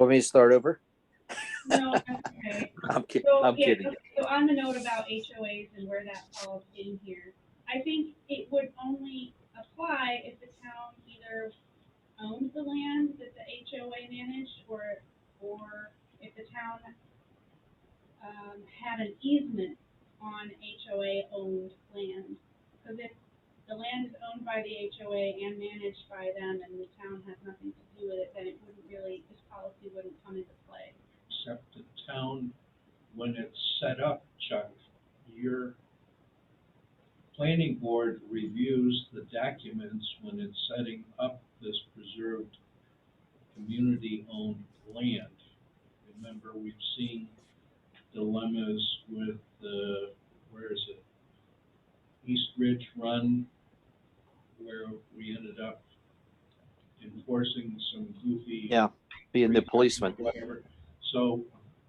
Want me to start over? No, that's okay. I'm kidding. So, I'm yeah, kidding. so on the note about HOAs and where that falls in here, I think it would only apply if the town either owned the land that the HOA managed, or if the town had an easement on HOA-owned land. Because if the land is owned by the HOA and managed by them, and the town has nothing to do with it, then it wouldn't really, this policy wouldn't come into play. Except the town, when it's set up, Chuck, your planning board reviews the documents when it's setting up this preserved community-owned land. Remember, we've seen dilemmas with where is it? East Ridge Run, where we ended up enforcing some goofy. Yeah, being the policeman. Whatever. So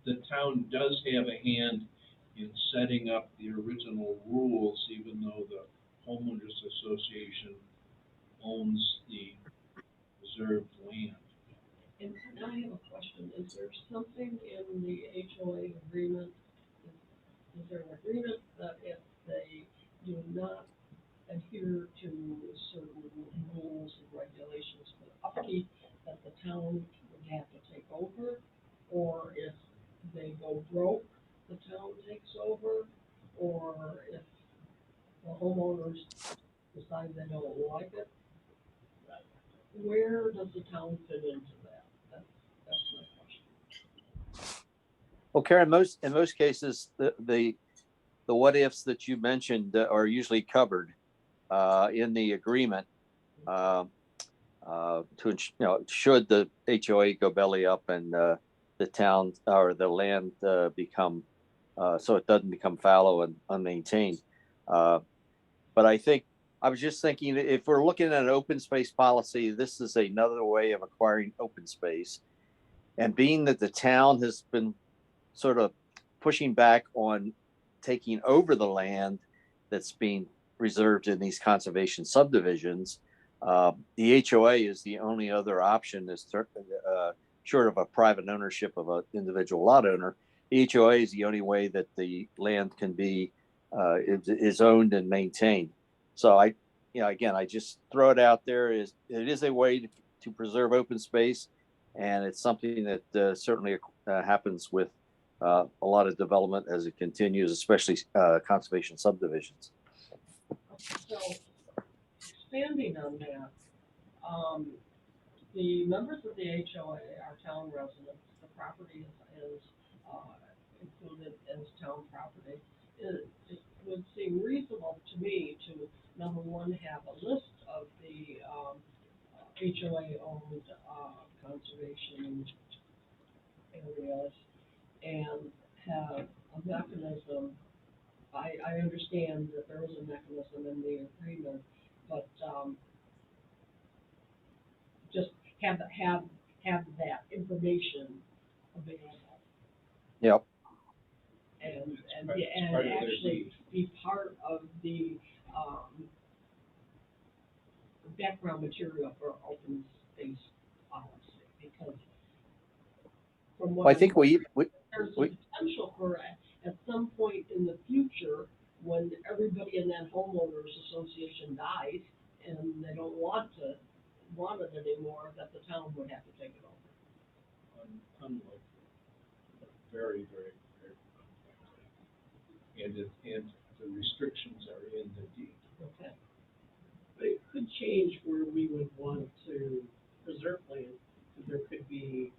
the town does have a hand in setting up the original rules, even though the homeowners association owns the reserved land. And I have a question, is there something in the HOA agreement, is there an agreement that if they do not adhere to certain rules and regulations for the upkeep, that the town would have to take over? Or if they go broke, the town takes over? Or if the homeowners decide they don't like it? Where does the town fit into that? That's my question. Well, Karen, in most cases, the what ifs that you mentioned are usually covered in the agreement. Should the HOA go belly up and the town or the land become so it doesn't become fallow and unmaintained. But I think I was just thinking, if we're looking at an open space policy, this is another way of acquiring open space. And being that the town has been sort of pushing back on taking over the land that's being reserved in these conservation subdivisions, the HOA is the only other option, is short of a private ownership of an individual lot owner. The HOA is the only way that the land can be is owned and maintained. So I just throw it out there. It is a way to preserve open space, and it's something that certainly happens with a lot of development as it continues, especially conservation subdivisions. So, expanding on that, the members of the HOA are town residents. The property is included as town property. It would seem reasonable to me to, number one, have a list of the HOA-owned conservation areas and have a mechanism. I understand that there is a mechanism in the agreement, but just have that information available. Yep. And actually be part of the background material for open space policy, because from what I think there's we a potential for at some point in the future, when everybody in that homeowners association dies and they don't want it anymore, that the town would have to take it over. Unlikely, but very, very, very unlikely. And the restrictions are in the deed. Okay. But it could change where we would want to preserve land, because there could be,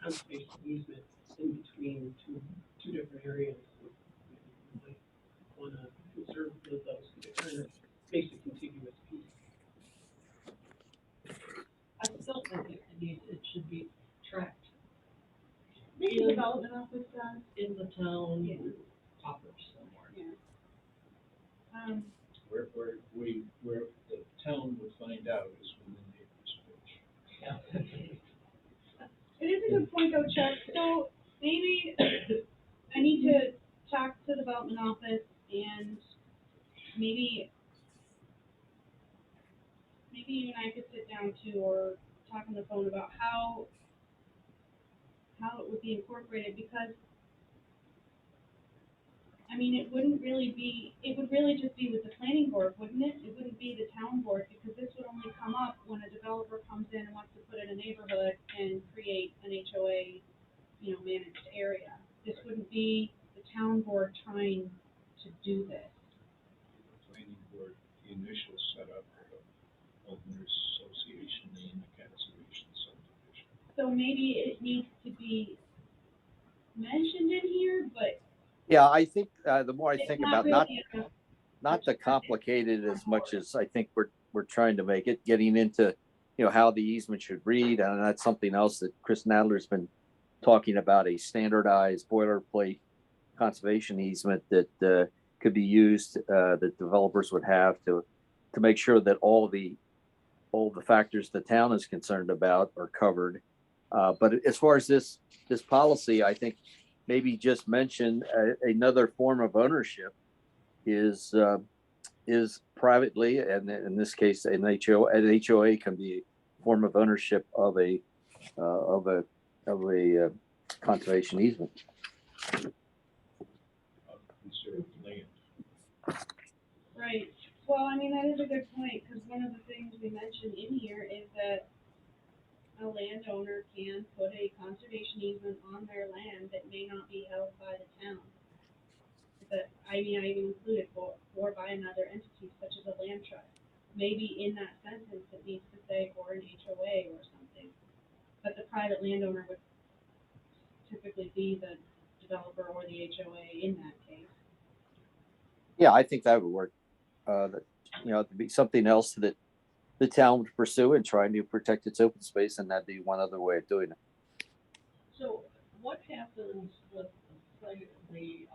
conservation easement in between two different areas. You might want to conserve those, because it kind of makes a contiguous piece. I still think it should be tracked Maybe development office does. in the town Yeah. proper somewhere. Yeah. Where the town would find out is when the neighbors pitch. Yeah. It is a good point though, Chuck. So maybe I need to talk to the development office, and maybe you and I could sit down too, or talk on the phone about how how it would be incorporated, because, I mean, it would really just be with the planning board, wouldn't it? It wouldn't be the town board, because this would only come up when a developer comes in and wants to put in a neighborhood and create an HOA, managed area. This wouldn't be the town board trying to do this. The planning board, the initial setup of the homeowners association and the conservation subdivision. So maybe it needs to be mentioned in here, but Yeah, I think the more I it's think not about really enough. not to complicate it as much as I think we're trying to make it, getting into how the easement should read, and that's something else that Chris Nadler's been talking about, a standardized boilerplate conservation easement that could be used, that developers would have to make sure that all the factors the town is concerned about are covered. But as far as this policy, I think maybe just mention another form of ownership is privately, and in this case, an HOA can be a form of ownership of a conservation easement. Conserved land. Right. Well, I mean, that is a good point, because one of the things we mentioned in here is that a landowner can put a conservation easement on their land that may not be held by the town. But, I mean, I even included or by another entity such as a land trust. Maybe in that sentence it needs to say for an HOA or something. But the private landowner would typically be the developer or the HOA in that case. Yeah, I think that would work. That to be something else that the town would pursue in trying to protect its open space, and that'd be one other way of doing it. So what happens with, say, the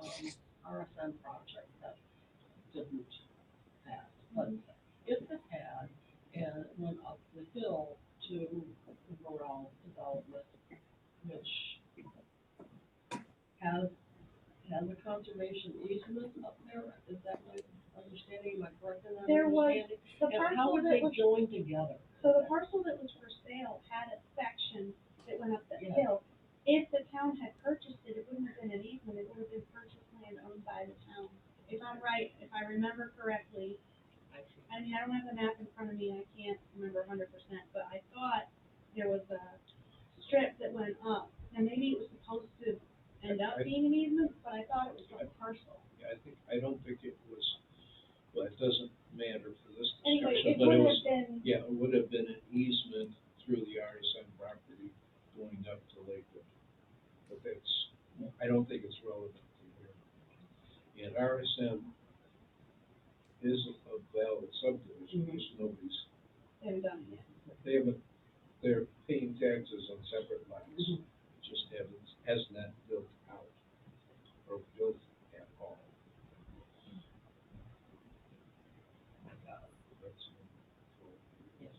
RSM project that didn't pass? But if it had, and it went up the hill to rural development, which has a conservation easement up there, is that my understanding, am I correct in that There was understanding? the And how parcel would that they was join together? So the parcel that was for sale had a section that went up the Yeah. hill. If the town had purchased it, it wouldn't have been an easement, it would have been purchased land owned by the town. If I'm right, if I remember correctly, I mean, I don't have the map in front of me, I can't remember 100%, but I thought there was a strip that went up, and maybe it was supposed to end up being an easement, but I thought it was for a parcel. Yeah, I don't think it was, well, it doesn't matter for this Anyway, discussion, it but would it have was, been, yeah, it would have been an easement through the RSM property going up to Lakewood. But that's, I don't think it's relevant to here. And RSM is a valid subdivision, because nobody's, they haven't done it yet. they're paying taxes on separate lots. It just has not built out or built at all. That's, Yes.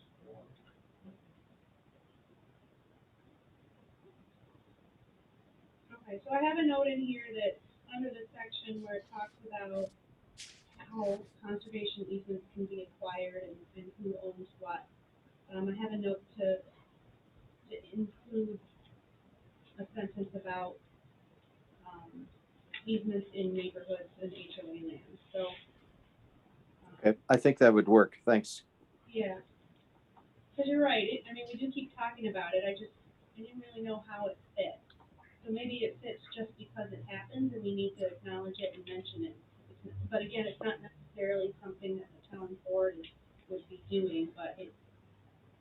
Okay, so I have a note in here that under the section where it talks about how conservation easements can be acquired and who owns what. I have a note to include a sentence about, easements in neighborhoods and HOA lands, so. Okay, I think that would work. Thanks. Yeah, cause you're right, I mean, we do keep talking about it, I didn't really know how it fits. So maybe it fits just because it happens and we need to acknowledge it and mention it. But again, it's not necessarily something that the town board would be doing, but it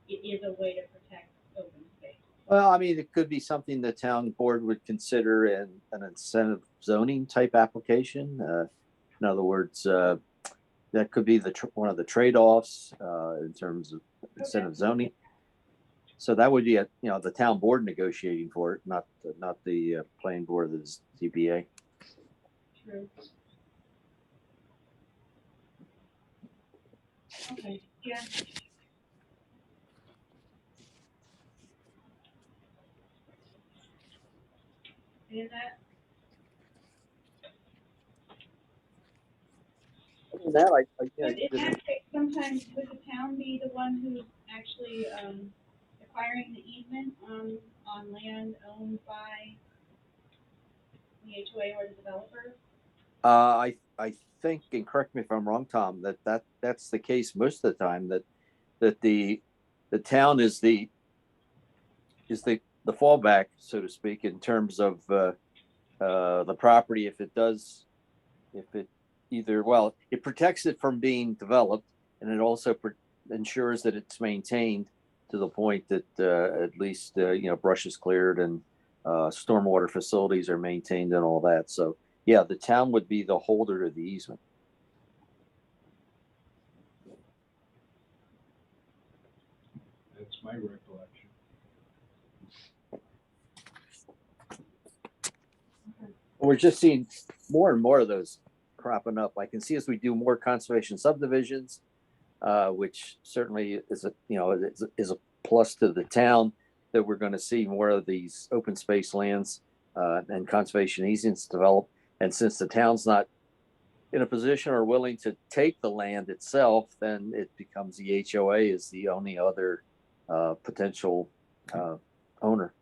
is a way to protect open space. Well, I mean, it could be something the town board would consider in an incentive zoning type application. In other words, that could be one of the trade-offs in terms of incentive zoning. So that would be the town board negotiating for it, not the planning board of the ZBA. True. Okay, yeah. And that, Other than that, in that case, sometimes would the town be the one who's actually, requiring the easement on land owned by the HOA or the developer? I think, and correct me if I'm wrong, Tom, that's the case most of the time, that the town is the fallback, so to speak, in terms of the property. If it either, well, it protects it from being developed, and it also ensures that it's maintained to the point that at least brush is cleared and stormwater facilities are maintained and all that. So yeah, the town would be the holder of the easement. That's my recollection. We're just seeing more and more of those cropping up. I can see as we do more conservation subdivisions, which certainly is a plus to the town, that we're going to see more of these open space lands and conservation easements develop. And since the town's not in a position or willing to take the land itself, then it becomes the HOA is the only other potential owner.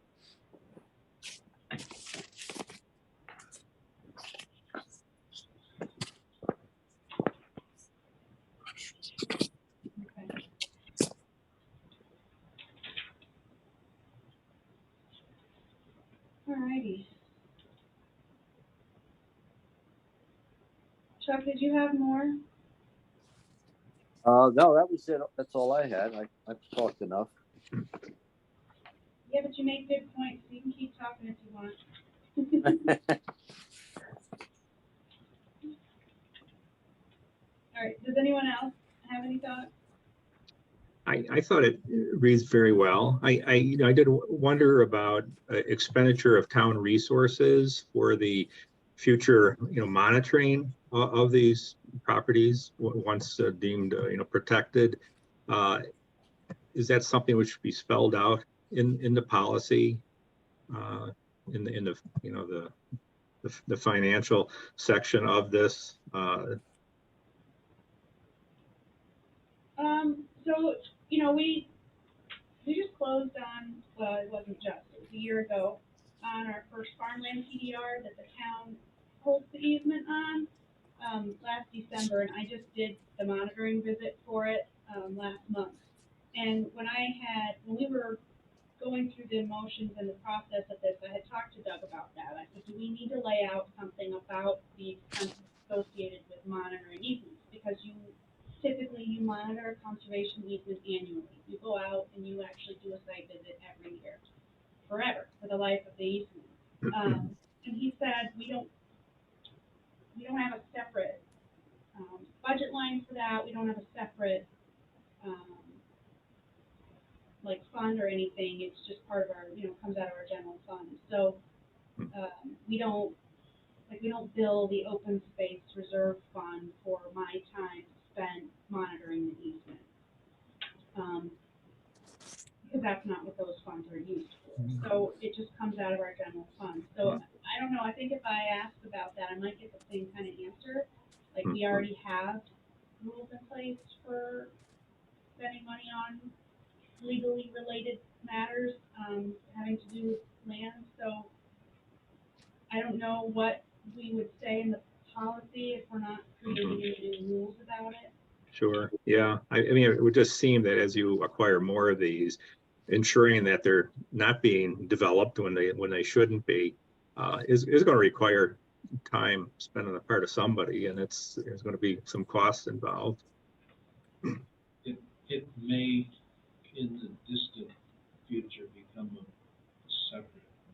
Alrighty. Chuck, did you have more? No, that was it. That's all I had. I've talked enough. Yeah, but you make good points. You can keep talking if you want. All right. Does anyone else have any thoughts? I thought it reads very well. I did wonder about expenditure of town resources for the future, monitoring of these properties once deemed, protected. Is that something which should be spelled out in the policy, in the financial section of this? So, we just closed on, well, it wasn't just, it was a year ago, on our first farmland PDR that the town holds the easement on, last December, and I just did the monitoring visit for it, last month. And when we were going through the motions and the process of this, I had talked to Doug about that. I said, do we need to lay out something about the expenses associated with monitoring easements? Because typically you monitor a conservation easement annually. You go out and you actually do a site visit every year, forever, for the life of the easement. And he said, we don't have a separate budget line for that. We don't have a separate fund or anything. It's just part of our, comes out of our general fund. So we don't bill the open space reserve fund for my time spent monitoring the easement. Because that's not what those funds are used for. So it just comes out of our general fund. So I don't know, I think if I ask about that, I might get the same kind of answer. Like we already have rules in place for spending money on legally related matters having to do with land. So I don't know what we would say in the policy if we're not creating any new rules about it. Sure. Yeah. I mean, it would just seem that as you acquire more of these, ensuring that they're not being developed when they shouldn't be, is going to require time spent on the part of somebody, and there's going to be some costs involved. It may, in the distant future, become a separate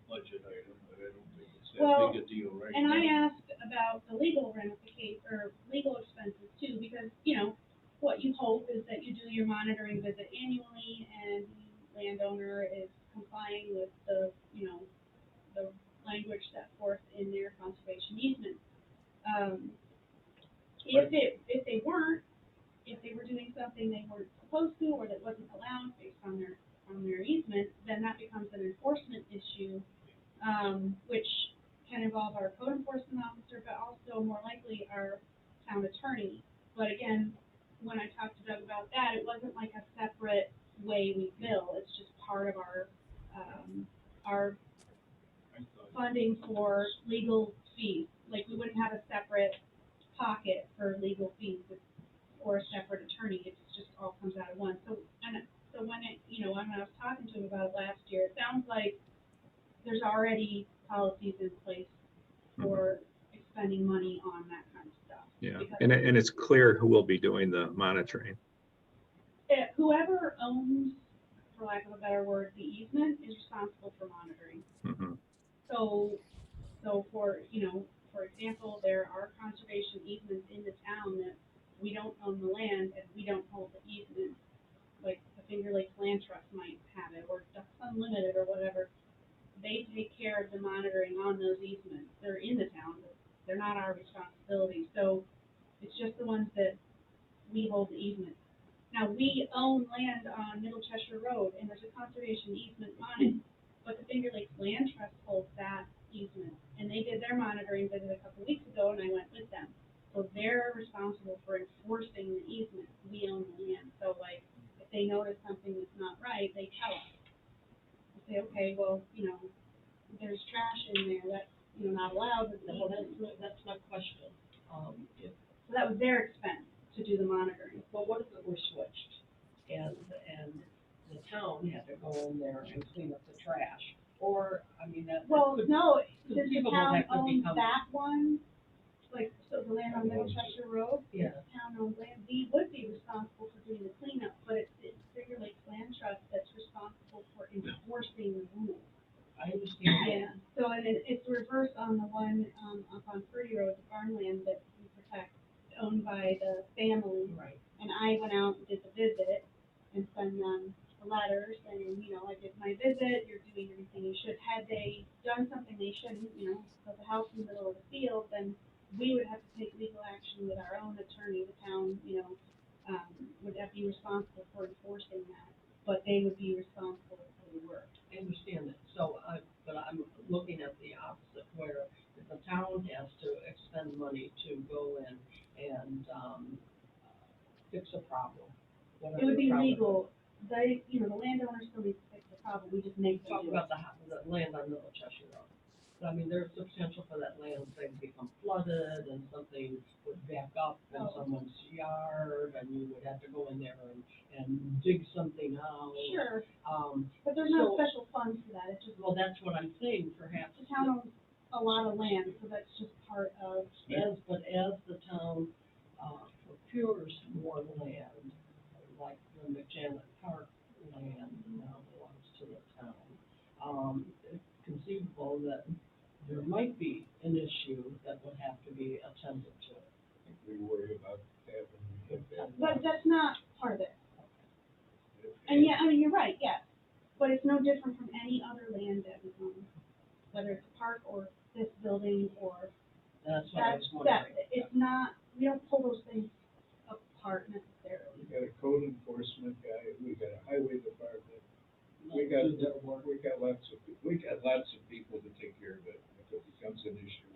budget item, but I don't think it's that big a deal right now. And I asked about the legal ramifications or legal expenses too, because what you hope is that you do your monitoring visit annually and the landowner is complying with the language set forth in their conservation easement. If they weren't, if they were doing something they weren't supposed to or that wasn't allowed based on their easement, then that becomes an enforcement issue, which can involve our code enforcement officer, but also more likely our town attorney. But again, when I talked to Doug about that, it wasn't like a separate way we bill. It's just part of our funding for legal fees. Like, we wouldn't have a separate pocket for legal fees or a separate attorney, it just all comes out of one. So, so when when I was talking to him about it last year, it sounds like there's already policies in place for expending money on that kind of stuff. Yeah, Because and it's clear who will be doing the monitoring. whoever owns, for lack of a better word, the easement is responsible for monitoring. Mhm. So for for example, there are conservation easements in the town that we don't own the land and we don't hold the easement. Like the Finger Lakes Land Trust might have it, or Ducks Unlimited, or whatever. They take care of the monitoring on those easements. They're in the town, but they're not our responsibility. So it's just the ones that we hold the easement. Now, we own land on Middle Cheshire Road, and there's a conservation easement on it, but the Finger Lakes Land Trust holds that easement. And they did their monitoring visit a couple weeks ago, and I went with them. So they're responsible for enforcing the easement. We own the land. So, like, if they notice something that's not right, they tell us. They say, okay, well, there's trash in there, that's, not allowed. Well, that's my question. If, So that was their expense to do the monitoring. well, what if it were switched and the town had to go in there and clean up the trash? Or, I mean, that Well, could, no, since the conceivable town that could owns become- that one, like, so the land on Middle Cheshire Road, Yeah. it's town-owned land, we would be responsible for doing the cleanup, but it's Finger Lakes Land Trust that's responsible for enforcing the rules. I understand. Yeah, so and it's reversed on the one, up on Purdy Road, the farmland that we protect, owned by the family. Right. And I went out and did the visit and sent them the letters saying, I did my visit, you're doing everything you should. Had they done something they shouldn't, built a house in the middle of the field, then we would have to take legal action with our own attorney, the town, would have to be responsible for enforcing that. But they would be responsible for the work. I understand that. So, but I'm looking at the opposite, where if the town has to expend money to go in and, fix a problem, whatever It would be the problem is. legal. The landowner still needs to fix the problem. We just make them Talk do it. about the land on Middle Cheshire Road. But I mean, there's the potential for that land, say, to become flooded and something would back up in Oh. someone's yard and you would have to go in there and dig something out. Sure, Um, but there's no So- special funds for that. It's just, well, that's what I'm saying, perhaps. the town owns a lot of land, so that's just part of. But as the town, procures more land, like the McJanet Park land now belongs to the town, it's conceivable that there might be an issue that would have to be attended to. We worry about having. But that's not part of it. And yeah, I mean, you're right, yes. But it's no different from any other land that we own, whether it's a park or this building or That's what I was that, wondering. it's not, we don't pull those things apart necessarily. We got a code enforcement guy, we got a highway department, we Do got their work. lots of people to take care of it. If it becomes an issue,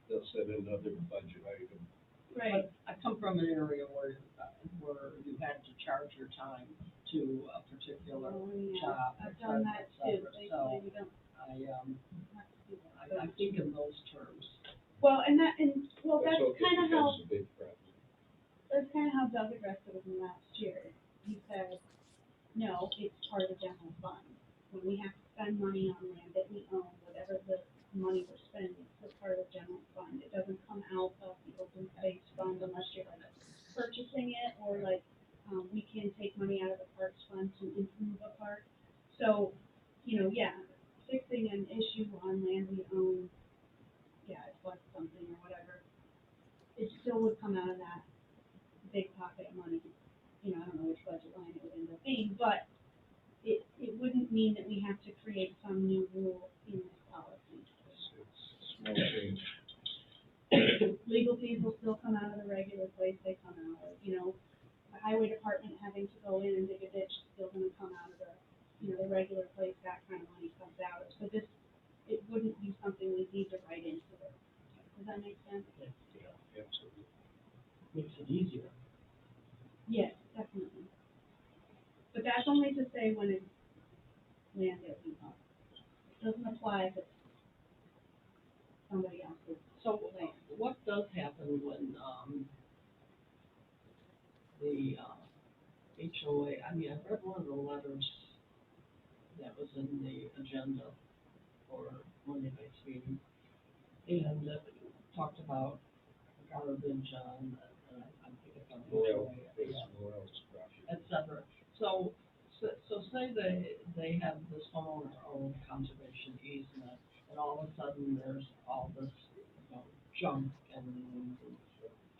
they'll set another budget item. Right. But I come from an area where you had to charge your time to a particular Oh, yeah. job. I've done that too. et They cetera. say we don't I, have to do that. I think in those terms. Well, that's okay, kind of how, becomes a big problem. that's kind of how Doug addressed it with me last year. He said, no, it's part of the general fund. When we have to spend money on land that we own, whatever the money we're spending, it's still part of the general fund. It doesn't come out of the open space fund unless you're like purchasing it or like, we can take money out of the parks fund to improve a park. So, yeah, fixing an issue on land we own, yeah, it floods something or whatever, it still would come out of that big pocket of money. I don't know which budget line it would end up being, but it wouldn't mean that we have to create some new rule in this policy. It's small change. Legal fees will still come out of the regular place they come out of, the highway department having to go in and dig a ditch is still gonna come out of the, the regular place that kind of money comes out of. So it wouldn't be something we need to write into it. Does that make sense? Yeah, absolutely. Makes it easier. Yes, definitely. But that's only to say when it's land that we own. It doesn't apply if it's somebody else's So land. what does happen when, the, HOA, I mean, I read one of the letters that was in the agenda for Monday night's meeting, and it talked about garbage on, I think it's on Morale, HOA, it's yeah, morale structure. et cetera. So say they have this homeowner-owned conservation easement, and all of a sudden there's all this, junk and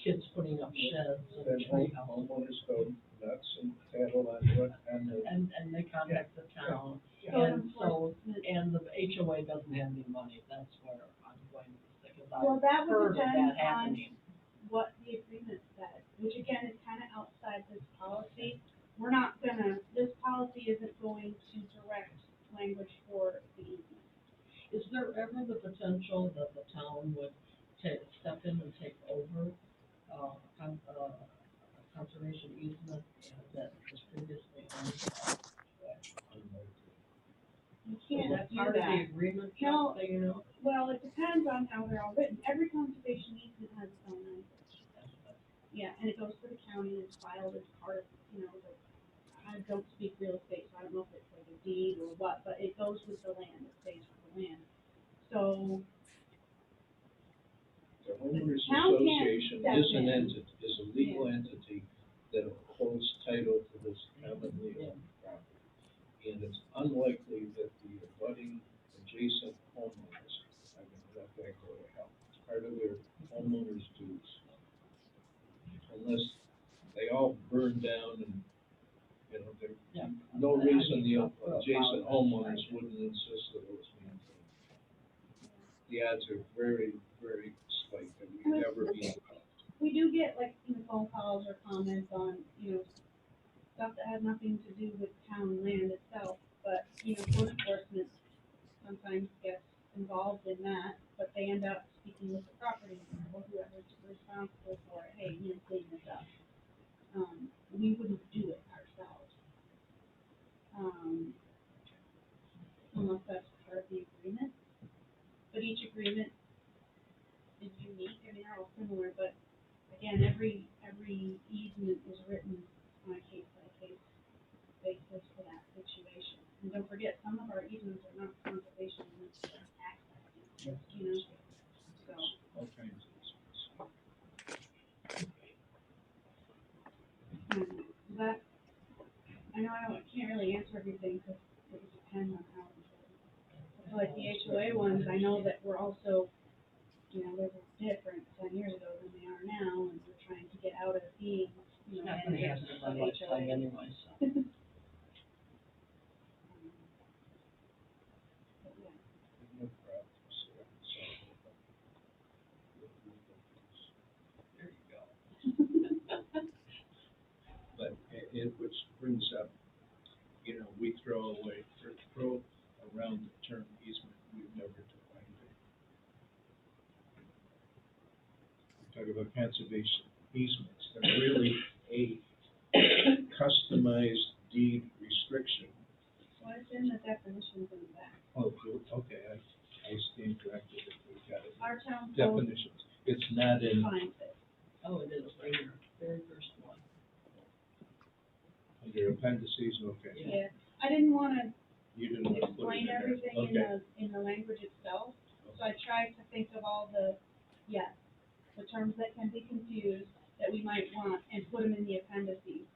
kids putting up sheds and Then tree houses. homeowners go nuts and tattle on what, on the, And they contact the town, Code and so, enforcement. and the HOA doesn't have any money, that's where I'm going with this, because Well, that I've would heard of depend that on happening. what the agreement says, which again is kind of outside this policy. We're not gonna, this policy isn't going to direct language for the easement. Is there ever the potential that the town would step in and take over, a conservation easement that was previously owned by? You Is can't that do part of the that. agreement, No. Chuck, that you know? Well, it depends on how they're all written. Every conservation easement has its own language. Yeah, and it goes to the county, it's filed as part of, I don't speak real estate, so I don't know if it's like a deed or what, but it goes with the land, it stays with the land. So, the homeowners town can't association step is an in. entity, is a legal entity that holds title to this commonly owned property. And it's unlikely that the abutting adjacent homeowners are gonna let that go to hell. It's part of their homeowners' dues. Unless they all burn down and, there's Yeah. no reason the Well, adjacent well, homeowners right. wouldn't insist that it was maintained. The odds are very, very slight that we could ever be involved. we do get like, phone calls or comments on, stuff that has nothing to do with town land itself, but, code enforcement sometimes gets involved in that, but they end up speaking with the property owner or whoever's responsible for it, hey, clean this up. We wouldn't do it ourselves. Unless that's part of the agreement, but each agreement is unique, they're all similar, but again, every easement is written on a case-by-case basis for that situation. And don't forget, some of our easements are not conservation easements, they're access easements, so. All kinds of reasons. That, I know I can't really answer everything because it would depend on how it's written. So like the HOA ones, I know that we're also, they were different 10 years ago than they are now, and we're trying to get out of being, Not gonna happen in my lifetime HOA. anyway, so. But yeah. No problems. There you go. But which brings up, we throw around the term easement, we've never defined it. We talk about conservation easements, they're really a customized deed restriction. Well, it's in the definitions in the back. Oh, good, okay, I stand corrected if we got it. Our town code Definitions, it's not in, defines it. Oh, it is right here, very first one. under appendices, okay. Yeah, I didn't wanna You didn't want to put it in explain there. everything Okay. in the language itself, so I tried to think of all the terms that can be confused that we might want and put them in the appendices.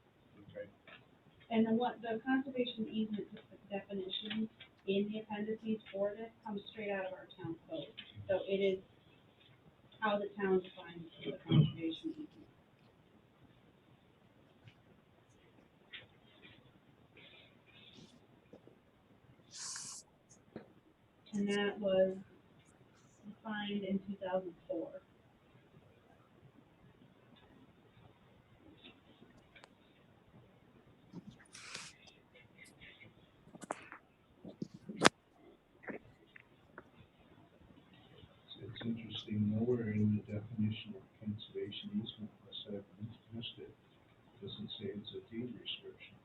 Okay. And the conservation easement definition in the appendices for this comes straight out of our town code. So it is how the town defines the conservation easement. And that was defined in 2004. It's interesting, nowhere in the definition of conservation easement, unless I've missed it, doesn't say it's a deed restriction.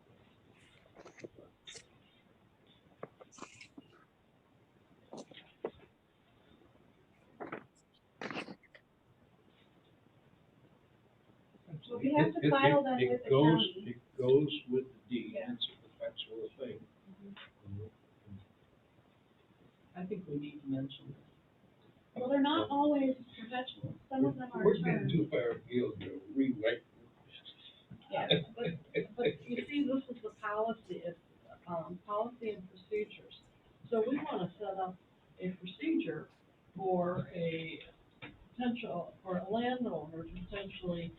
It- file done it with the goes- county. It goes with the deed, Yeah. it's a perpetual thing. I think we need to mention this. Well, they're not always perpetual. Some of them are We're getting term. too far afield, rewrite. Yeah, but you see, this is the policy, it's, policy and procedures. So we wanna set up a procedure for a potential, for a landowner to potentially,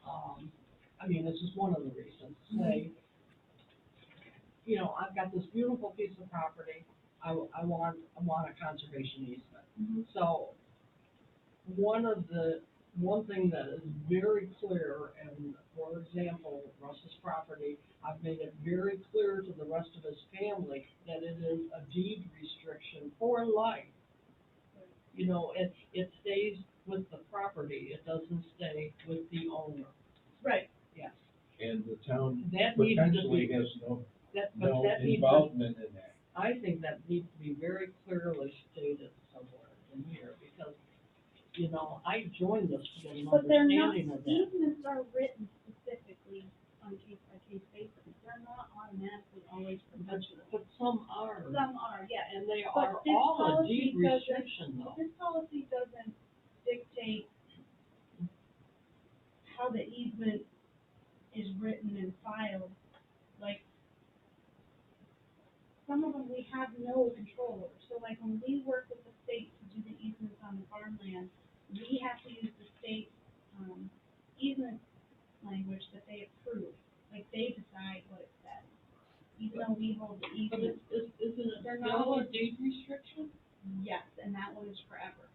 I mean, this is one of the reasons, say, you know, I've got this beautiful piece of property, I want a conservation easement. Mhm. So, one thing that is very clear, and for example, Russ's property, I've made it very clear to the rest of his family that it is a deed restriction for life. You know, it stays with the property, it doesn't stay with the owner, Right. yes. And the town That needs to potentially be, has no but that needs to, involvement in that. I think that needs to be very clearly stated somewhere in here, because, you know, I joined this to get an But they're not, understanding of that. easements are written specifically on a case-by-case basis. They're not automatically always perpetual. But some are, Some are, yeah. and they But are this all a policy deed doesn't- restriction though. This policy doesn't dictate how the easement is written and filed. Like, some of them we have no control over. So like when we work with the state to do the easements on the farmland, we have to use the state, easement language that they approve. Like they decide what it says. Even though we hold the But easement, isn't it They're not still a always- deed restriction? yes, and that one is forever.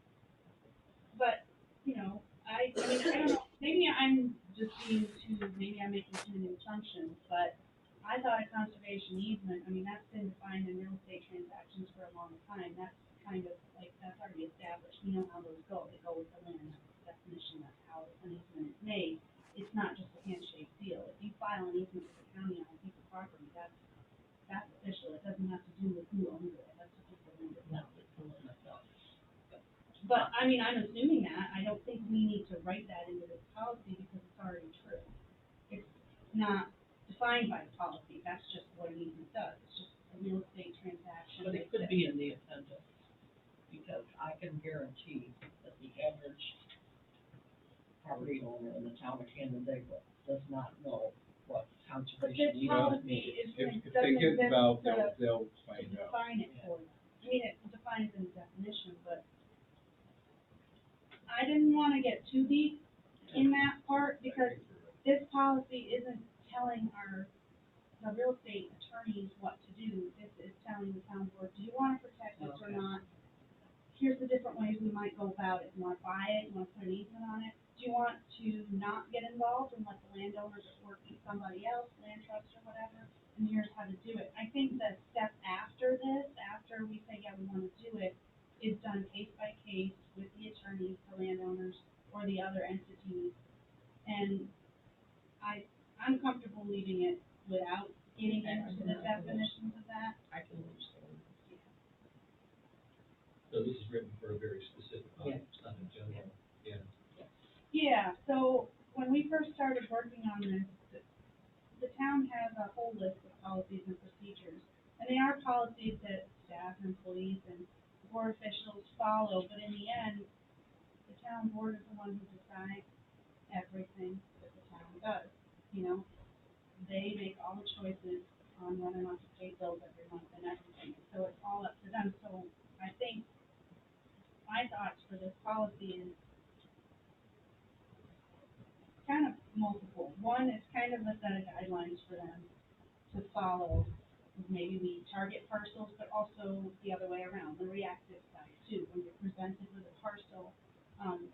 But, you know, I mean, I don't know, maybe I'm just maybe I'm making too many assumptions, but I thought a conservation easement, I mean, that's been defined in real estate transactions for a long time. That's kind of like, that's already established. We know how those go. They go with the land. That's the definition. That's how an easement is made. It's not just a handshake deal. If you file an easement with the county on a piece of property, that's official. It doesn't have to do with who owns it. That's just the land itself. But, I mean, I'm assuming that. I don't think we need to write that into this policy because it's already true. It's not defined by the policy. That's just what an easement does. It's just a real estate transaction. But it could be in the appendix, because I can guarantee that the average property owner in the town of Canandaigua does not know what But conservation this easement policy means. If doesn't they get exist involved, to they'll find out. define it for them. I mean, it defines in the definition, but I didn't wanna get too deep in that part because this policy isn't telling the real estate attorneys what to do. This is telling the town board, do you wanna protect this or Okay. not? Here's the different ways we might go about it. You wanna buy it, you wanna put an easement on it? Do you want to not get involved and let the landowners work with somebody else, land trust or whatever? And here's how to do it. I think the step after this, after we say, yeah, we wanna do it, is done case by case with the attorneys, the landowners, or the other entities. And I'm comfortable leaving it without getting into the definitions of that. I can understand. So this is written for a very specific Yeah. audience, not a general, yeah. Yeah, so when we first started working on this, the town has a whole list of policies and procedures. And they are policies that staff, employees, and board officials follow, but in the end, the town board is the one who decides everything that the town does, you know? They make all the choices on whether or not to pay bills every month and everything, so it's all up to them. So I think my thoughts for this policy is kind of multiple. One is kind of a set of guidelines for them to follow. Maybe we target parcels, but also the other way around, the reactive side too. When you're presented with a parcel,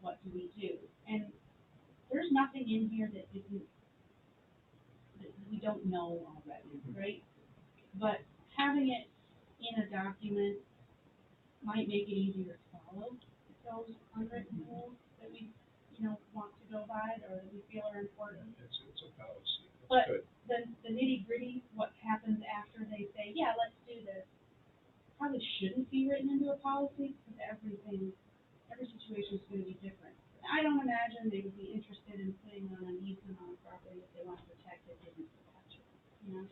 what do we do? And there's nothing in here that we don't know already, right? But having it in a document might make it easier to follow those unwritten rules that we, want to go by or that we feel are important. It's a policy, But that's good. the nitty gritty, what happens after they say, yeah, let's do this, probably shouldn't be written into a policy because every situation is going to be different. I don't imagine they would be interested in putting on an easement on a property if they want to protect it, didn't protect it, you know?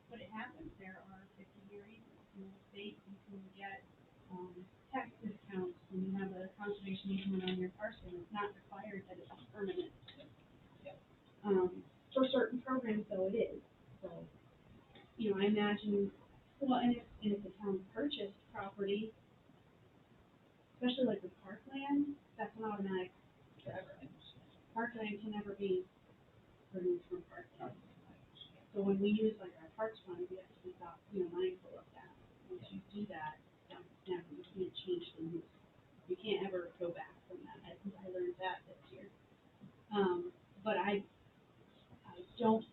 But it happens, there are 50-year easements in the state, you can get, tax discounts when you have a conservation easement on your parcel, it's not required that it's permanent. For certain programs though it is, so, you know, I imagine, well, and if the town purchased property, especially like with parkland, that's an automatic forever. Parkland can never be removed from parkland. So when we use like our parks fund, we have to be, you know, mindful of that. Once you do that, now you can't change the use. You can't ever go back from that. I think I learned that this year. But I don't,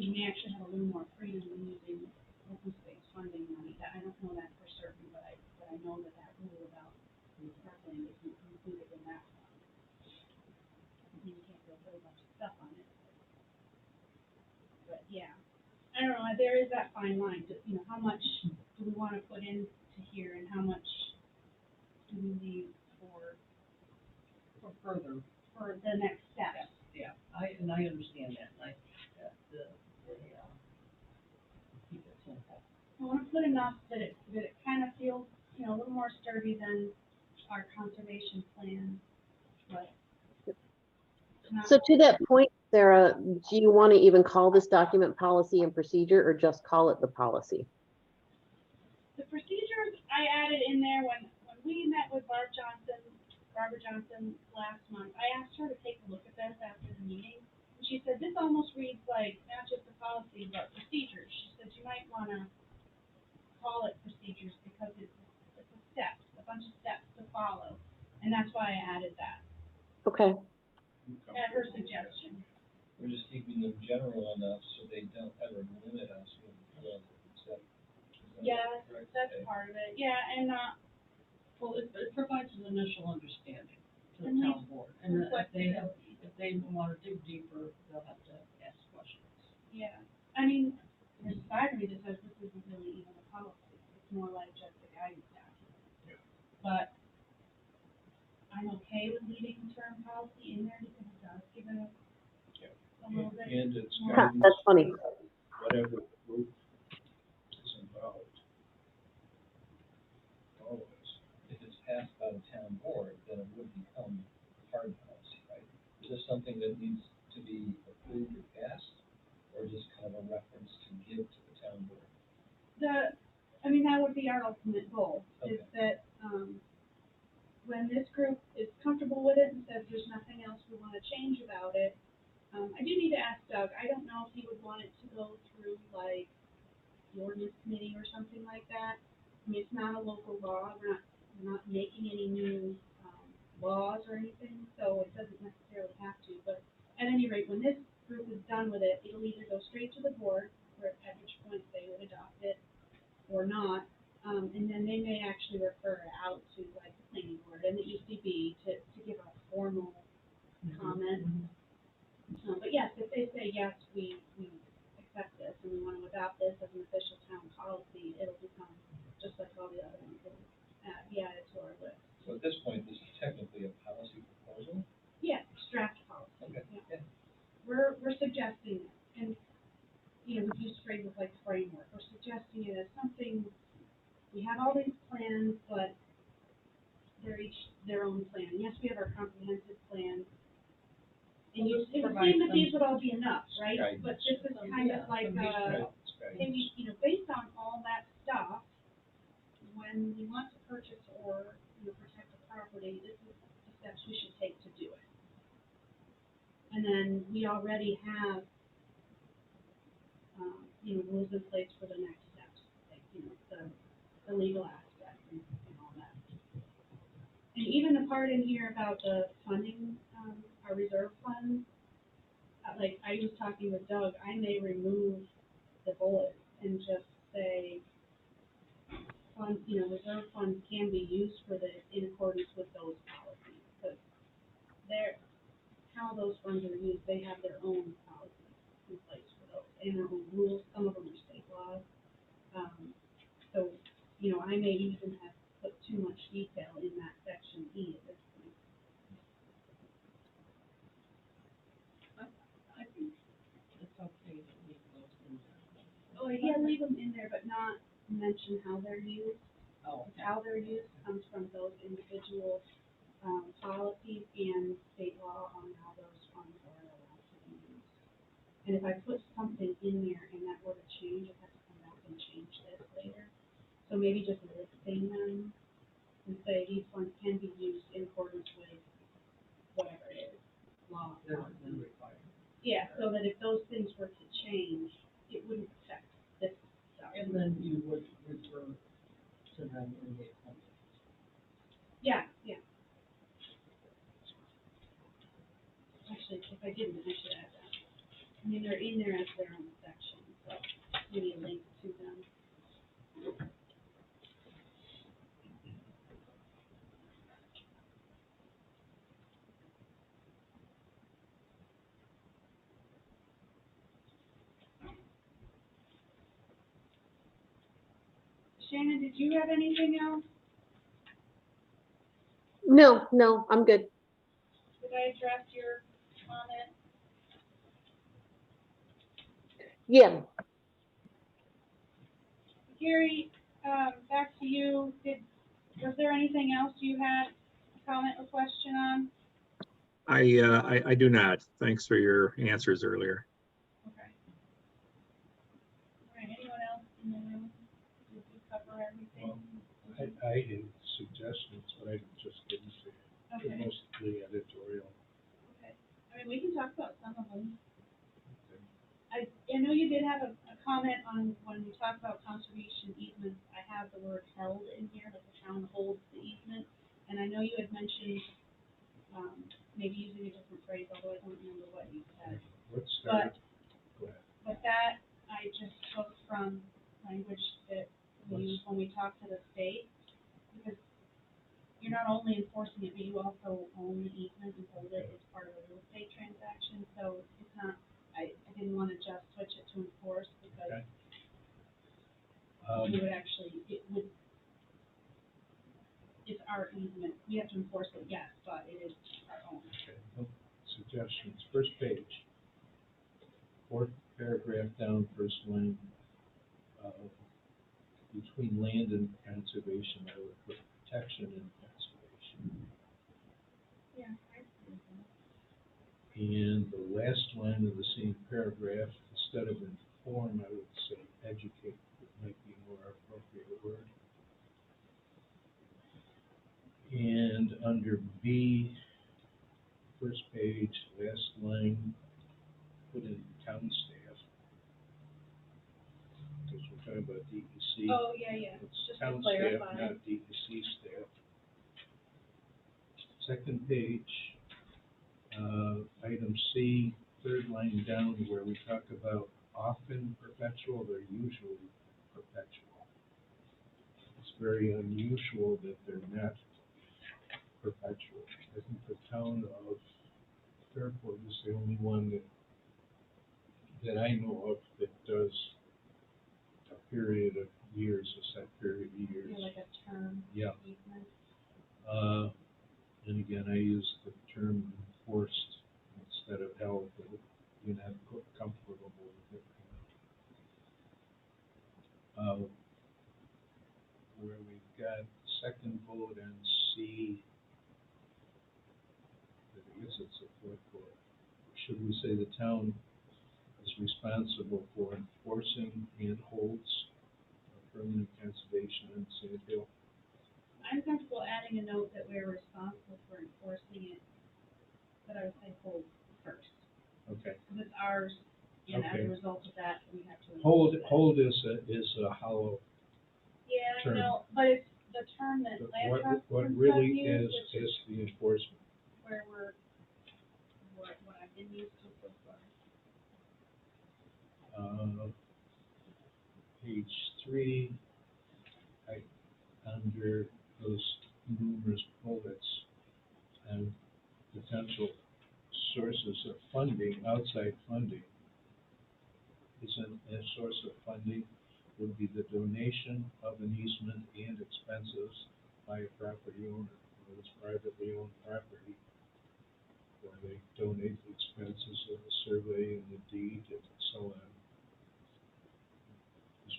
you may actually have a little more freedom in using open space funding money. I don't know that for certain, but I know that rule about parkland isn't included in that fund. You can't go put a bunch of stuff on it. But yeah, I don't know, there is that fine line, you know, how much do we wanna put into here and how much do we leave for further. for the next step? Yeah, I understand that, and keep it simple. I wanna put enough that it kind of feels, you know, a little more sturdy than our conservation plan, but not. So to that point, Sarah, do you want to even call this document policy and procedure or just call it the policy? The procedures I added in there when we met with Barbara Johnson last month, I asked her to take a look at this after the meeting. And she said, this almost reads like not just a policy, but procedures. She said, you might want to call it procedures because it's a bunch of steps to follow. And that's why I added that Okay. at her suggestion. We're just keeping them general enough so they don't ever limit us with what except. Yeah, that's part of it. Yeah, and Well, it provides an initial understanding to the And town board, and and if they wanna dig deeper, they'll have to ask questions. yeah, I mean, there's a side of me that says this isn't really even a policy. It's more like just a guidance document. But I'm okay with leaving the term policy in there because it does give it a little bit. And it's more. guidance, That's funny. whatever group is involved. Always. If it's passed by the town board, then it would become hard policy, right? Is this something that needs to be approved or passed, or just kind of a reference to give to the town board? I mean, that would be our ultimate goal, is Okay. that, when this group is comfortable with it and says there's nothing else we wanna change about it, I do need to ask Doug, I don't know if he would want it to go through like the ordinance committee or something like that. I mean, it's not a local law, we're not making any new, laws or anything, so it doesn't necessarily have to, but at any rate, when this group is done with it, it'll either go straight to the board, where at which point they would adopt it, or not, and then they may actually refer it out to like the planning board and the ECB to give a formal comment. But yes, if they say, yes, we accept this and we want to adopt this as an official town policy, it'll become just like all the other ones, it'll be added to our list. So at this point, this is technically a policy proposal? Yeah, draft policy. Okay, Yeah. yeah. We're suggesting it, and, you know, we use phrases like framework, we're suggesting it as something, we have all these plans, but they're each their own plan. Yes, we have our comprehensive plan, and it would Provide seem that these some- would all be enough, right? Guidance. But this is kind of like, Right, it's hey, guidance. we, you know, based on all that stuff, when we want to purchase or, you know, protect the property, this is the steps we should take to do it. And then we already have, you know, rules in place for the next steps, like, you know, the legal aspect and all that. And even the part in here about the funding, our reserve funds, like I was talking with Doug, I may remove the bullet and just say, funds, you know, reserve funds can be used for the, in accordance with those policies, because they're, how those funds are used, they have their own policies in place for those, and their own rules, some of them are state laws. So, you know, I may even have put too much detail in that section E leave them in there, but not mention how they're used. Oh, How they're used comes from those individual, policies and state law on how those funds are allowed to be used. And if I put something in there and that were to change, I have to come back and change this later. So maybe just listing them and say these funds can be used in accordance with whatever it is, law. they're required. Yeah, so that if those things were to change, it wouldn't affect this stuff. And then you would refer to them in the appendix. Yeah, yeah. Actually, if I didn't, I should add that. I mean, they're in there as their own section, so we need a link to them. Shannon, did you have anything else? No, no, I'm good. Did I address your comment? Yeah, Gary, back to you. Was there anything else you had a comment or question on? I do not. Thanks for your answers earlier. Okay. All right, anyone else in the room? Did we cover everything? I had suggestions, but I just didn't say it. They're Okay, mostly editorial. okay. I mean, we can talk about some of them. I know you did have a comment on when we talk about conservation easements, I have the word held in here, that the town holds the easement. And I know you had mentioned, maybe using a different phrase, although I don't remember what you said. Let's start. Go ahead. But that, I just took from language that we use when we talk to the state, because you're not only enforcing it, but you also own the easement and hold it as part of a real estate transaction, so it's not, I didn't wanna just switch it to enforce, because Okay. we would actually, it's our easement, we have to enforce it, yes, but it is our own. Okay. Well, suggestions. First page. Fourth paragraph down, first line. Between land and conservation, I would put protection and conservation. Yeah, I see that. And the last line of the same paragraph, instead of inform, I would say educate. It might be more appropriate word. And under B, first page, last line, put in town staff. Because we're talking about DEC. Oh, yeah, yeah, It's just to town staff, clarify. not DEC staff. Second page, item C, third line down, where we talk about often perpetual, they're usually perpetual. It's very unusual that they're not perpetual. I think the town of Fairport is the only one that I know of that does a period of years, a set period of years. Yeah, like a term. Yeah. easement. And again, I use the term enforced instead of held, but you're not comfortable with it. Where we've got second bullet and C, I guess it's a fourth bullet. Should we say the town is responsible for enforcing and holds permanent conservation in Sand Hill? I'm comfortable adding a note that we're responsible for enforcing it, but I would say hold first, Okay. because it's ours, and as Okay. a result of that, we have to. Hold enforce it. is a hollow. Yeah, I term. know, but it's the term that But land what trusts and stuff really use, is which is the enforcement. where what I've been used to so far. Page 3, under those numerous bullets and potential sources of funding, outside funding, isn't a source of funding would be the donation of an easement and expenses by a property owner. When it's privately owned property, where they donate the expenses of the survey and the deed and so on, as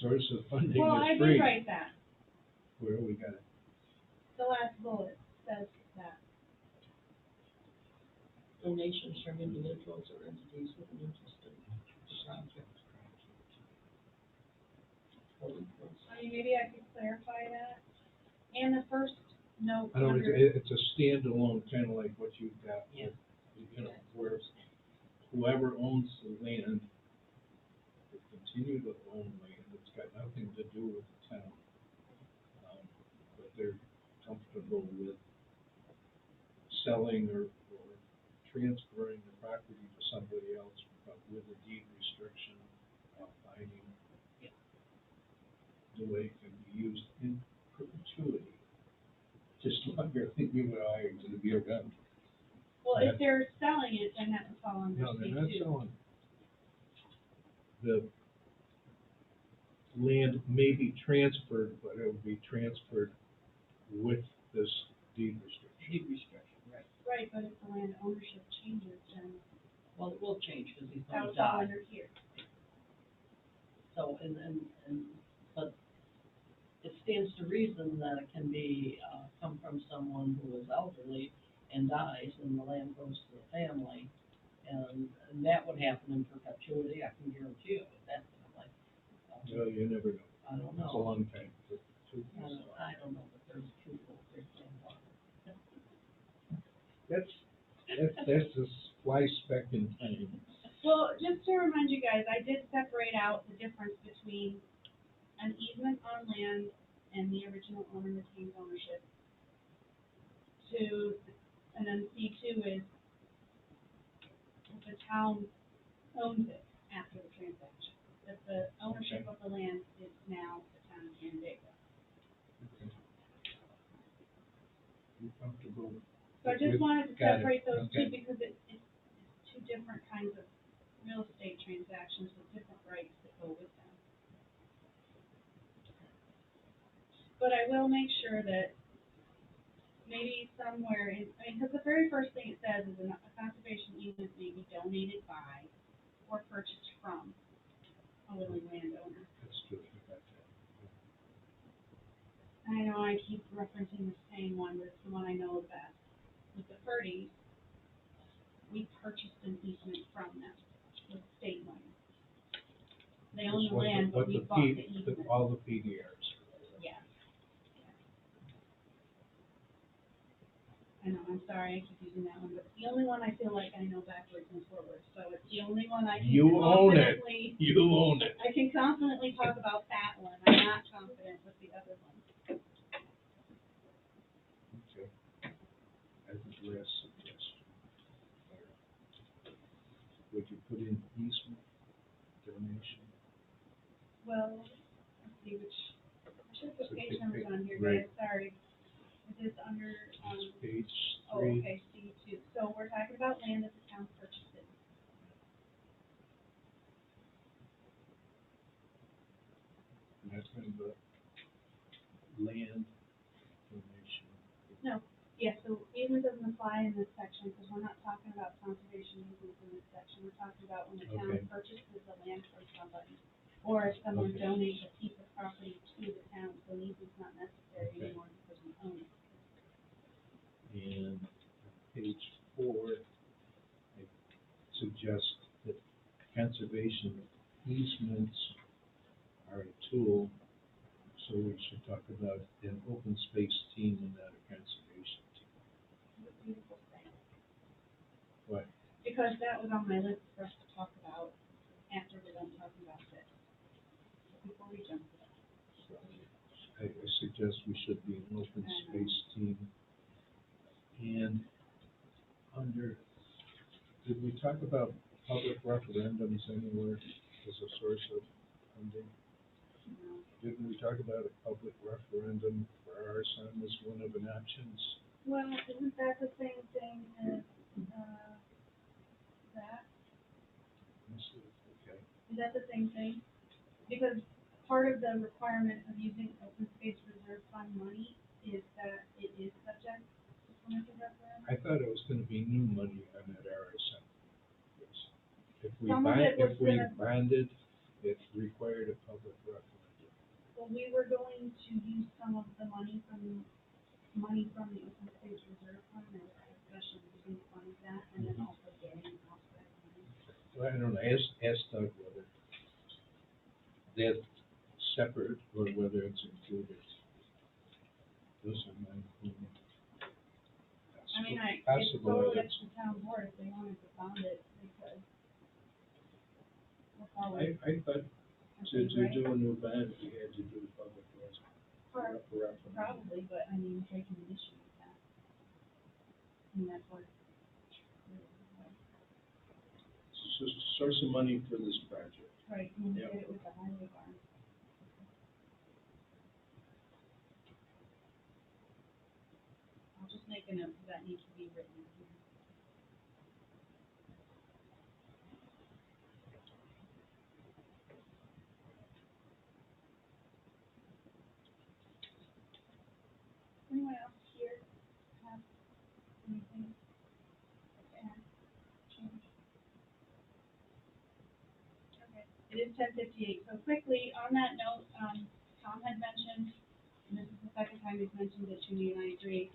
source of funding Well, I is did free. write that. Where we got it? The last bullet says that. Donations from individuals or entities with an interest in the project. I mean, maybe I could clarify that. And the first note I don't know, under, it's a standalone, kind of like what you've got. Yeah. You know, where whoever owns the land, will continue to own land, it's got nothing to do with the town. But they're comfortable with selling or transferring the property to somebody else, but with a deed restriction, finding the way it can be used in perpetuity. Just longer than you and I are gonna be around. well, if they're selling it, then that would fall under No, they're C not two. selling. The land may be transferred, but it will be transferred with this deed restriction. Deed restriction, right. Right, but if the land ownership changes, then Well, it will change because he's that gonna would fall die. under here. So, but it stands to reason that it can be, come from someone who is elderly and dies and the land goes to the family. And that would happen in perpetuity, I can guarantee you, definitely. Well, you never know. I don't It's a know. long time. I don't know, but there's two little great granddaughters. That's a fly speck in time. Well, just to remind you guys, I did separate out the difference between an easement on land and the original owner retains ownership. And then C2 is if the town owns it after the transaction. If the ownership of the land is now the town of Canandaigua. Okay. You comfortable? So I just wanted to Got it. separate those two Okay. because it's two different kinds of real estate transactions with different rights that go with them. But I will make sure that maybe somewhere in, I mean, because the very first thing it says is a conservation easement may be donated by or purchased from a willing landowner. That's good. I got that. And I know I keep referencing the same one, but it's the one I know the best. With the Furties, we purchased an easement from them with state money. They own That's the what land, but what we the bought the P- easement. all the PDRs. Yeah. I know, I'm sorry, I keep using that one, but it's the only one I feel like I know backwards and forwards, so it's the only one I can You own it. confidently, You own it. I can confidently talk about that one, I'm not confident with the other one. Okay. As a last suggestion. Would you put in easement donation? Well, let's see which, I should put So page pick- numbers pick- on here, right. guys, sorry. It is under, It's page oh, 3. okay, C2, so we're talking about land that the town purchases. And that's in the land donation. No, yeah, so easement doesn't apply in this section, because we're not talking about conservation easements in this section, we're talking about when the town Okay. purchases the land from somebody. Or if someone Okay. donates a piece of property to the town, so an easement's not necessary Okay. anymore because we own it. And on page 4, I suggest that conservation easements are a tool, so we should talk about an open space team and not a conservation team. It's a beautiful thing. What? Because that was on my list for us to talk about after we're done talking about this. Before we jump to that. So I suggest we should be an open space team. And under, did we talk about public referendums anywhere as a source of funding? No. Didn't we talk about a public referendum for arson as one of the options? Well, isn't that the same thing as, that? Okay. Is that the same thing? Because part of the requirement of using open space reserve fund money is that it is subject to permissive referendum. I thought it was gonna be new money on that RSM. If we Some of it was if we gonna- bonded, it required a public referendum. Well, we were going to use some of the money from the open space reserve fund as a special meeting fund that, and then also getting outside money. Well, I don't know, ask Doug whether that's separate or whether it's included. Those are my opinion. I mean, it's Possible, totally up it's- to the town board if they wanted to fund it, they could. That's always, I thought to right? do a new event, you had to do public works. Probably, but I mean, they can initiate that. And that's what. Source of money for this project. Right, and we Yeah. did it with the highway barn. I'll just make a note, because that needs to be written in here. Anyone else here have anything to add, change? Okay, it is 10:58, so quickly, on that note, Tom had mentioned, and this is the second time he's mentioned it to me, and I agree,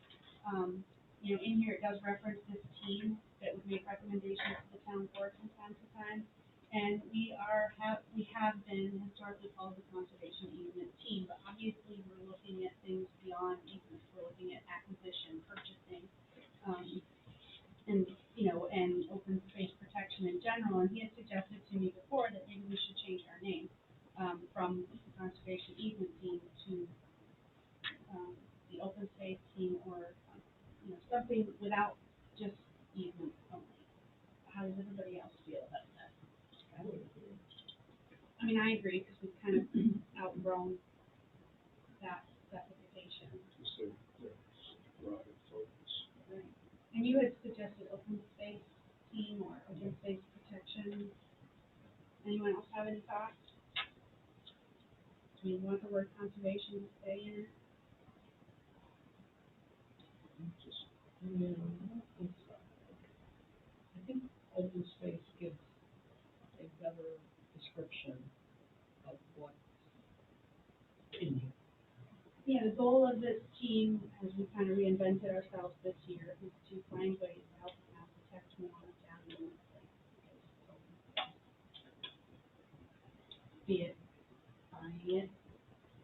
you know, in here it does reference this team that would make recommendations to the town board from time to time. And we have been historically called the conservation easement team, but obviously we're looking at things beyond easements. We're looking at acquisition, purchasing, and, you know, and open space protection in general. And he had suggested to me before that maybe we should change our name, from the conservation easement team to, the open space team, or, you know, something without just easements only. How does everybody else feel about that? I mean, I agree, because we've kind of outgrown that specification. Just a broader focus. Right. And you had suggested open space team or open space protection. Anyone else have any thoughts? Do you want the word conservation to stay in it? Just Yeah, I don't think so. I think open space gives a better description of what's in here. Yeah, the goal of this team, as we kind of reinvented ourselves this year, is to find ways to help the town protect more valuable places. Be it buying it,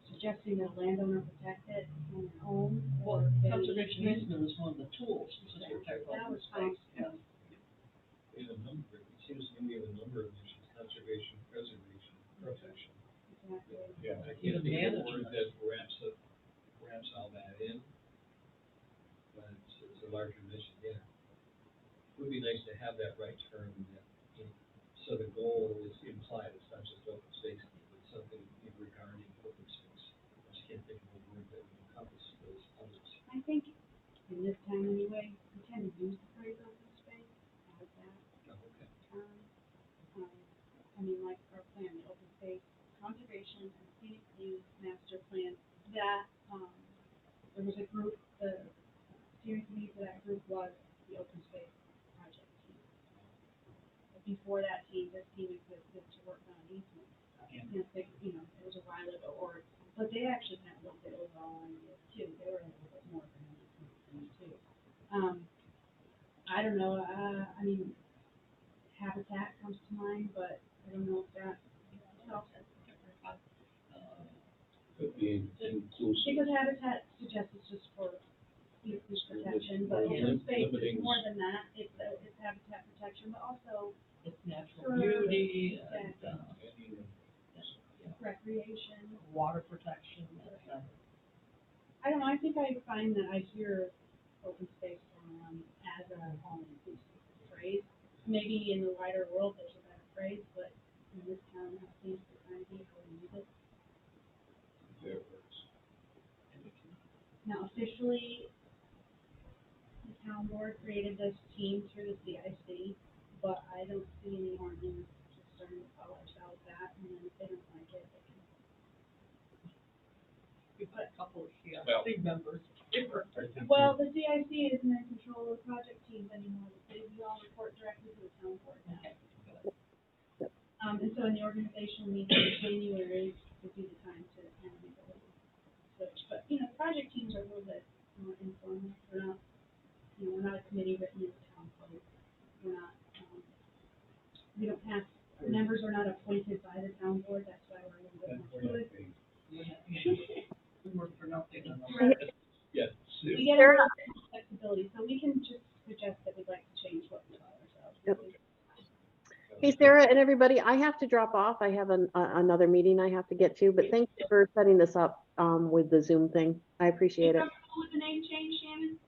suggesting that a landowner protect it on their own, Well, or getting conservation easement. easement is one of the tools to protect That open was space, yeah. We have a number, it seems to me we have a number of issues, conservation, preservation, protection. Exactly. Yeah. I Even can't think of a management. word that wraps all that in, but it's a larger mission, yeah. It would be nice to have that right term, that, you know, so the goal is implied, it's not just open space, it's something regarding open space. I just can't think of a word that would encompass those others. I think in this town anyway, we tend to use the phrase open space as that Okay. term. I mean, like our plan, the open space conservation and scenic views master plan, that, there was a group, the steering committee for that group was the open space project team. But before that team, this team existed to work on easement. You know, it was a while ago, but they actually kind of looked at overall ideas too. They were a little bit more of an easement thing too. I don't know, I mean, habitat comes to mind, but I don't know if that helps. could be inclusive. Because habitat suggests it's just for species protection, but open space is more than that. It's habitat protection, but also It's natural For- beauty and, Any- recreation. water protection, etc. I don't know, I think I find that I hear open space as a all-inclusive phrase. Maybe in the wider world, there's a better phrase, but in this town, that seems to kind of be how we use it. There works. Now, officially, the town board created this team through the CIC, but I don't see any harm in just starting to call ourselves that, and then if they don't like it, they can. We've had a couple of Well- CIC members. I think Well, the CIC isn't in control of the project teams anymore. We all report directly to the town board now. And so in the organizational meeting in January would be the time to kind of make project teams are a little bit more informal. We're not, we're not a committee written in town code. We're not, we don't have, members are not appointed by the town board, that's why we're a little bit more fluid. We work for nothing on Yeah. We get a little bit more flexibility, so we can just suggest that we'd like to change what we call ourselves. Yep. Hey, Sarah and everybody, I have to drop off. I have another meeting I have to get to, but thank you for setting this up with the Zoom thing. I appreciate it. You comfortable with the name change, Shannon?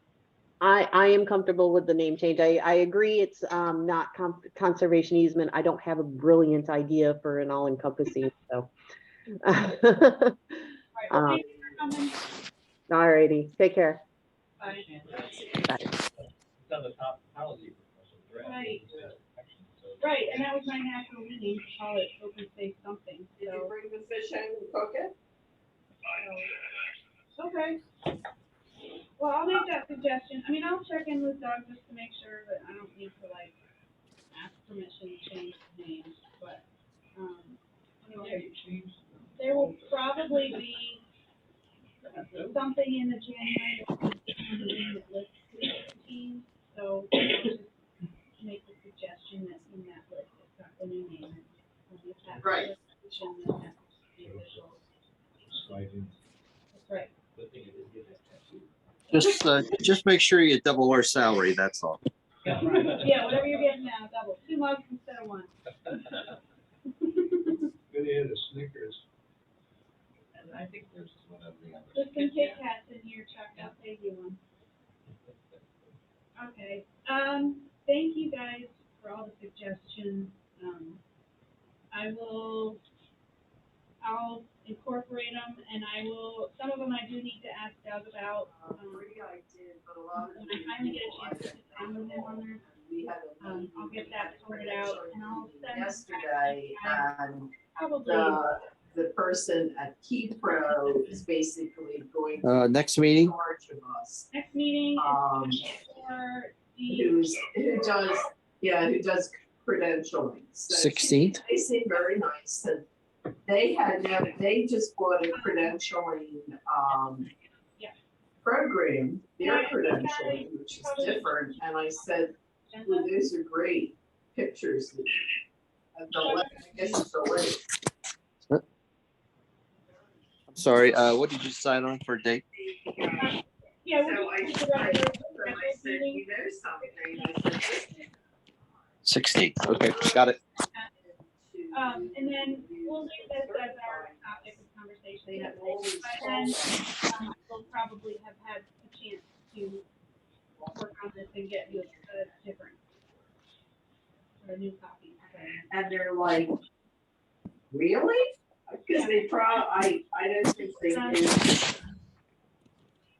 I am comfortable with the name change. I agree it's not conservation easement. I don't have a brilliant idea for an all-encompassing, so. All right, well, thank you for coming. All righty, take care. Bye. Bye. It's on the top policy proposal, right? Right. Action, so- Right, and that was my natural meaning to call it open space something, Did you so. bring the fish in and cook it? Okay. Well, I'll make that suggestion. I mean, I'll check in with Doug just to make sure, but I don't need to like ask permission to change the name, but, there will probably be something in the January meeting that lists the teams, so I'll just make the suggestion that in that list, it's got the new name. And we'll just have the Right. resolution that has the official. Slide in. That's right. Good thing it didn't get that tattoo. Just make sure you double our salary, that's all. Yeah, whatever you're getting now, double, 2 mugs instead of 1. Good to add a Snickers. And I think there's one of the other. There's some Kit Kats in here, Chuck, I'll save you one. Okay, thank you guys for all the suggestions. I'll incorporate them, and some of them I do need to ask Doug about. I did, but a lot of When I finally get a chance to sit down with him on there, we had a meeting I'll get that sorted out, and I'll send. yesterday, and Probably, the person at Key Pro is basically going to be Next in meeting, charge of us. next meeting is for Who does credentialing. So 16th. They seem very nice, and they just bought a credentialing, Yeah. program, their Yeah, credentialing, which is different, and I said, well, those are great pictures. Of the lake. I guess it's the lake. I'm sorry, what did you sign on for a date? Yeah, So we'll I just said, put it up there. you know something, I said, 16th, okay, got it. And then we'll leave this as our topic of conversation. By then, we'll probably have had a chance to work on this and get you a different, or a new copy. and they're like, really? Because they I don't think they do.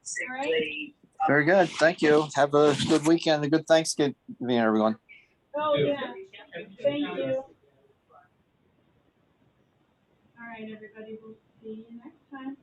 Simply, Very good, thank you. Have a good weekend, a good Thanksgiving, everyone. Oh, yeah, thank you. All right, everybody, we'll see you next time.